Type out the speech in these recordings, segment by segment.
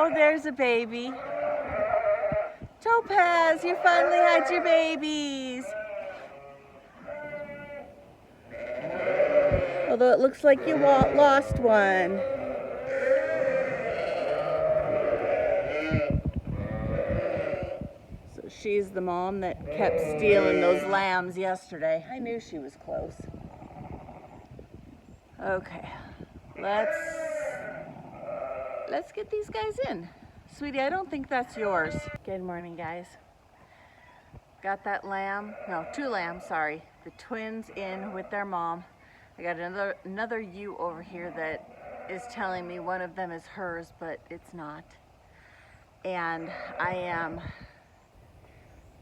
Oh, there's a baby. Topaz, you finally had your babies. Although it looks like you lost one. So she's the mom that kept stealing those lambs yesterday. I knew she was close. Okay, let's get these guys in. Sweetie, I don't think that's yours. Good morning, guys. Got that lamb, no, 2 lambs, sorry. The twins in with their mom. I got another ewe over here that is telling me one of them is hers, but it's not. And I am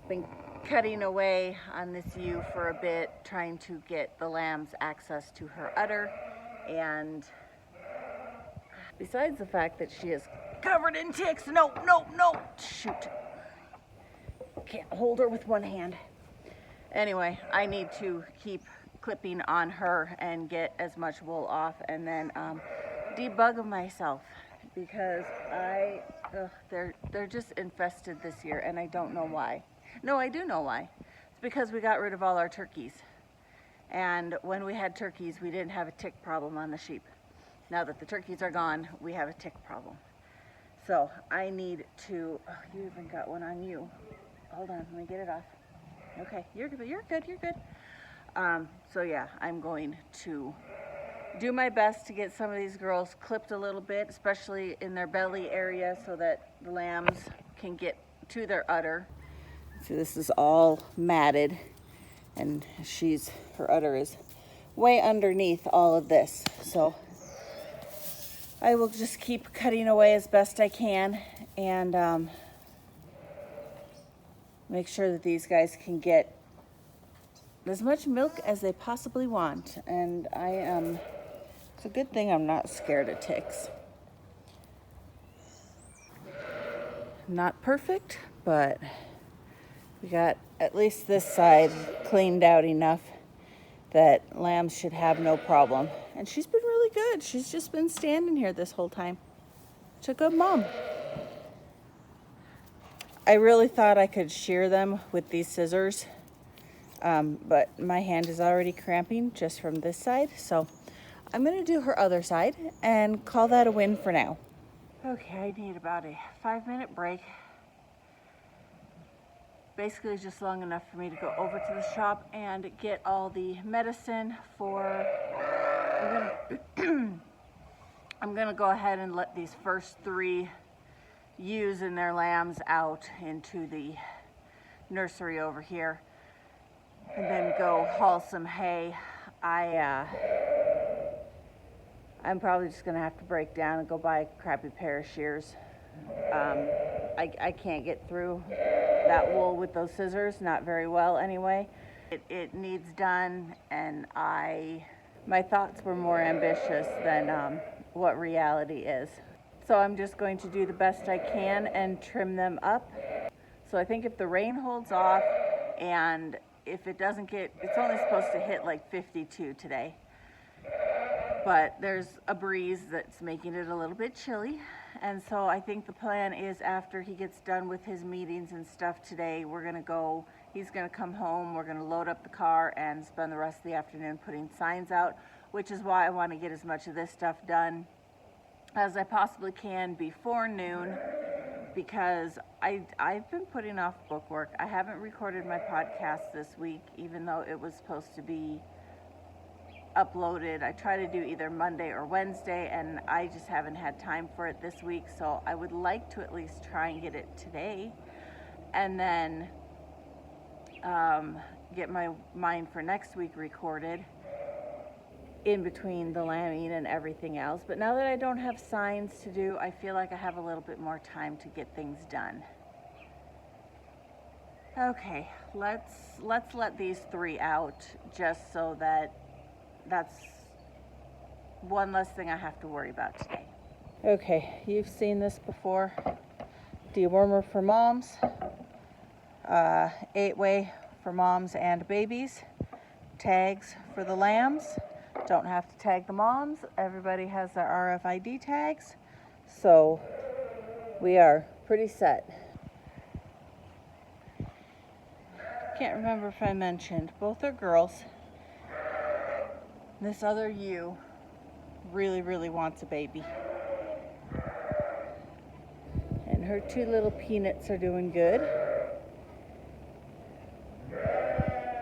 been cutting away on this ewe for a bit, trying to get the lambs access to her udder. And besides the fact that she is covered in ticks, no, shoot. Can't hold her with one hand. Anyway, I need to keep clipping on her and get as much wool off, and then debug myself, because they're just infested this year, and I don't know why. No, I do know why. It's because we got rid of all our turkeys, and when we had turkeys, we didn't have a tick problem on the sheep. Now that the turkeys are gone, we have a tick problem. So I need to. Oh, you even got one on you. Hold on, let me get it off. Okay, you're good. So yeah, I'm going to do my best to get some of these girls clipped a little bit, especially in their belly area, so that the lambs can get to their udder. So this is all matted, and her udder is way underneath all of this. So I will just keep cutting away as best I can, and make sure that these guys can get as much milk as they possibly want. And it's a good thing I'm not scared of ticks. Not perfect, but we got at least this side cleaned out enough that lambs should have no problem. And she's been really good. She's just been standing here this whole time. She's a good mom. I really thought I could shear them with these scissors, but my hand is already cramping just from this side. So I'm gonna do her other side and call that a win for now. Okay, I need about a 5-minute break. Basically just long enough for me to go over to the shop and get all the medicine for, I'm gonna go ahead and let these first 3 ewes and their lambs out into the nursery over here, and then go haul some hay. I'm probably just gonna have to break down and go buy a crappy pair of shears. I can't get through that wool with those scissors, not very well anyway. It needs done, and my thoughts were more ambitious than what reality is. So I'm just going to do the best I can and trim them up. So I think if the rain holds off, and if it doesn't it's only supposed to hit like 52 today. But there's a breeze that's making it a little bit chilly. And so I think the plan is, after he gets done with his meetings and stuff today, he's gonna come home, we're gonna load up the car and spend the rest of the afternoon putting signs out, which is why I wanna get as much of this stuff done as I possibly can before noon, because I've been putting off bookwork. I haven't recorded my podcast this week, even though it was supposed to be uploaded. I try to do either Monday or Wednesday, and I just haven't had time for it this week. So I would like to at least try and get it today, and then get mine for next week recorded in between the lambing and everything else. But now that I don't have signs to do, I feel like I have a little bit more time to get things done. Okay, let's let these 3 out, just so that's one less thing I have to worry about today. Okay, you've seen this before. Dewormer for moms, 8-way for moms and babies, tags for the lambs. Don't have to tag the moms. Everybody has their RFID tags. So we are pretty set. Can't remember if I mentioned, both are girls. This other ewe really wants a baby. And her two little peanuts are doing good.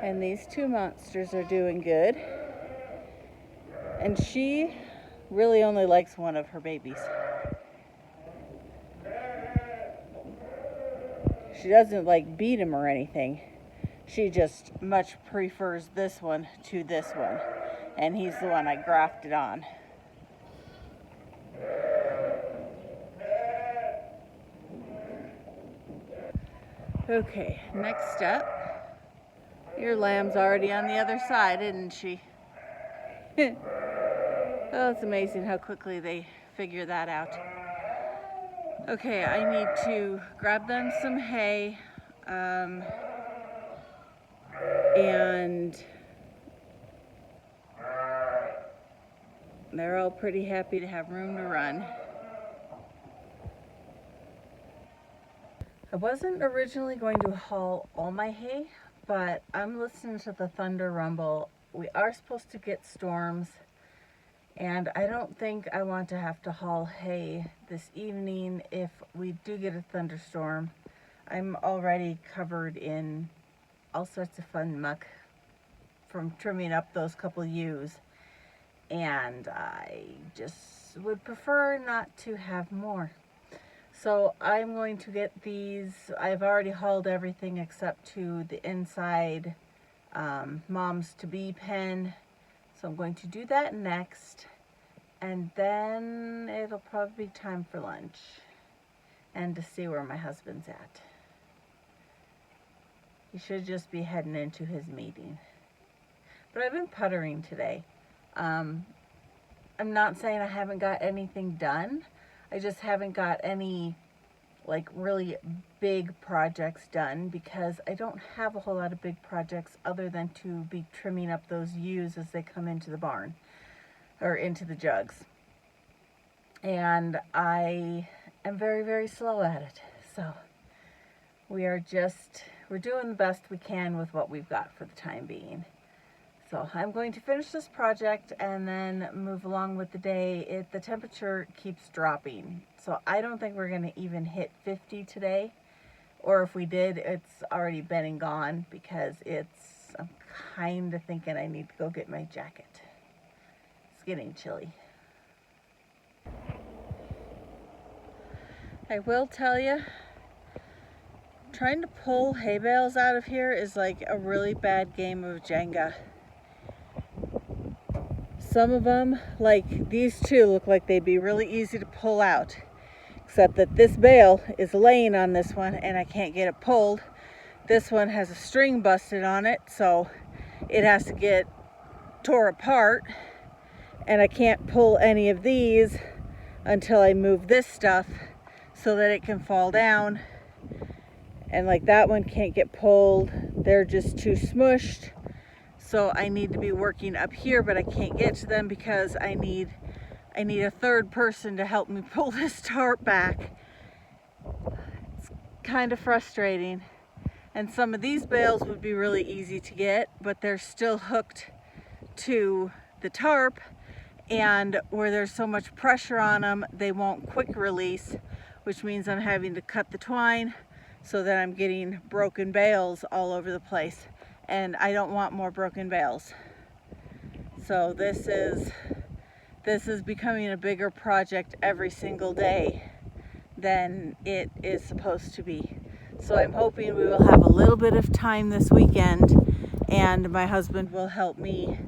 And these two monsters are doing good. And she really only likes one of her babies. She doesn't like beat him or anything. She just much prefers this one to this one. And he's the one I grafted on. Okay, next up. Your lamb's already on the other side, isn't she? Oh, it's amazing how quickly they figure that out. Okay, I need to grab them some hay, and they're all pretty happy to have room to run. I wasn't originally going to haul all my hay, but I'm listening to the thunder rumble. We are supposed to get storms, and I don't think I want to have to haul hay this evening if we do get a thunderstorm. I'm already covered in all sorts of fun muck from trimming up those couple ewes, and I just would prefer not to have more. So I'm going to get these. I've already hauled everything except to the inside mom's to be pen. So I'm going to do that next, and then it'll probably be time for lunch and to see where my husband's at. He should just be heading into his meeting. But I've been puttering today. I'm not saying I haven't got anything done. I just haven't got any like really big projects done because I don't have a whole lot of big projects other than to be trimming up those ewes as they come into the barn or into the jugs. And I am very slow at it. So we're doing the best we can with what we've got for the time being. So I'm going to finish this project and then move along with the day. The temperature keeps dropping, so I don't think we're going to even hit 50 today. Or if we did, it's already been and gone because I'm kind of thinking I need to go get my jacket. It's getting chilly. I will tell you, trying to pull hay bales out of here is like a really bad game of Jenga. Some of them, like these two, look like they'd be really easy to pull out, except that this bale is laying on this one and I can't get it pulled. This one has a string busted on it, so it has to get tore apart, and I can't pull any of these until I move this stuff so that it can fall down. And like that one can't get pulled. They're just too smushed. So I need to be working up here, but I can't get to them because I need a third person to help me pull this tarp back. It's kind of frustrating. And some of these bales would be really easy to get, but they're still hooked to the tarp, and where there's so much pressure on them, they won't quick release, which means I'm having to cut the twine so that I'm getting broken bales all over the place. And I don't want more broken bales. So this is becoming a bigger project every single day than it is supposed to be. So I'm hoping we will have a little bit of time this weekend and my husband will help me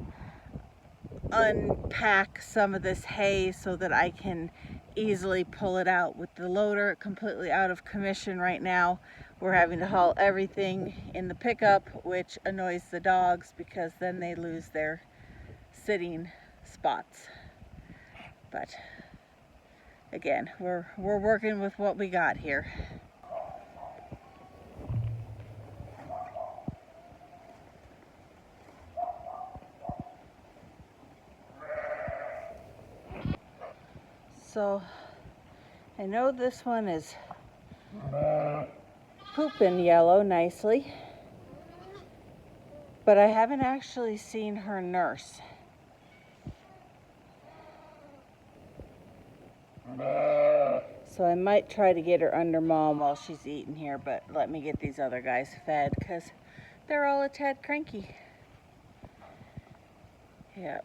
unpack some of this hay so that I can easily pull it out. With the loader completely out of commission right now, we're having to haul everything in the pickup, which annoys the dogs because then they lose their sitting spots. But again, we're working with what we got here. So I know this one is pooping yellow nicely, but I haven't actually seen her nurse. So I might try to get her under mom while she's eating here, but let me get these other guys fed because they're all a tad cranky. Yeah.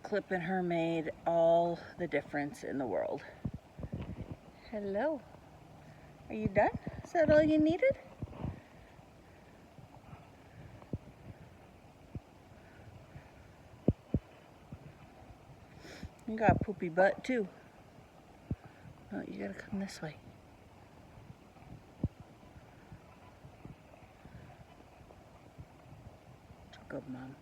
Clipping her made all the difference in the world. Hello. Are you done? Is that all you needed? You got a poopy butt too. Oh, you gotta come this way. Good mom.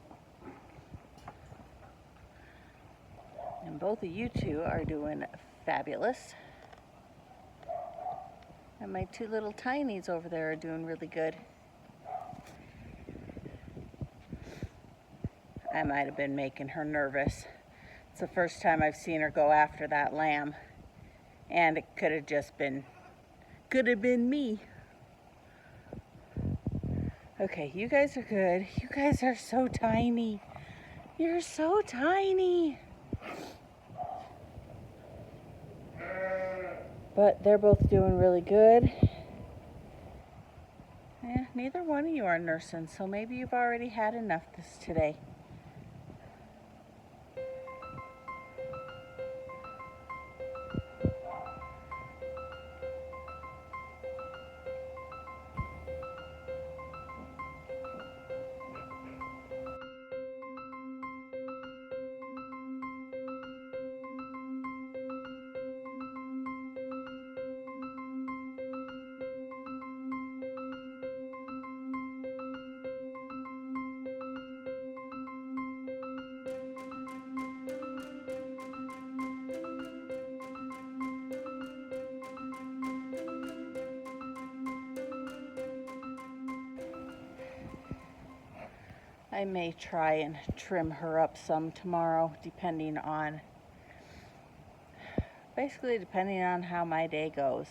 And both of you two are doing fabulous. And my two little tinies over there are doing really good. I might have been making her nervous. It's the first time I've seen her go after that lamb. And it could have been me. Okay, you guys are good. You guys are so tiny. You're so tiny. But they're both doing really good. Yeah, neither one of you are nursing, so maybe you've already had enough today. I may try and trim her up some tomorrow, depending on how my day goes.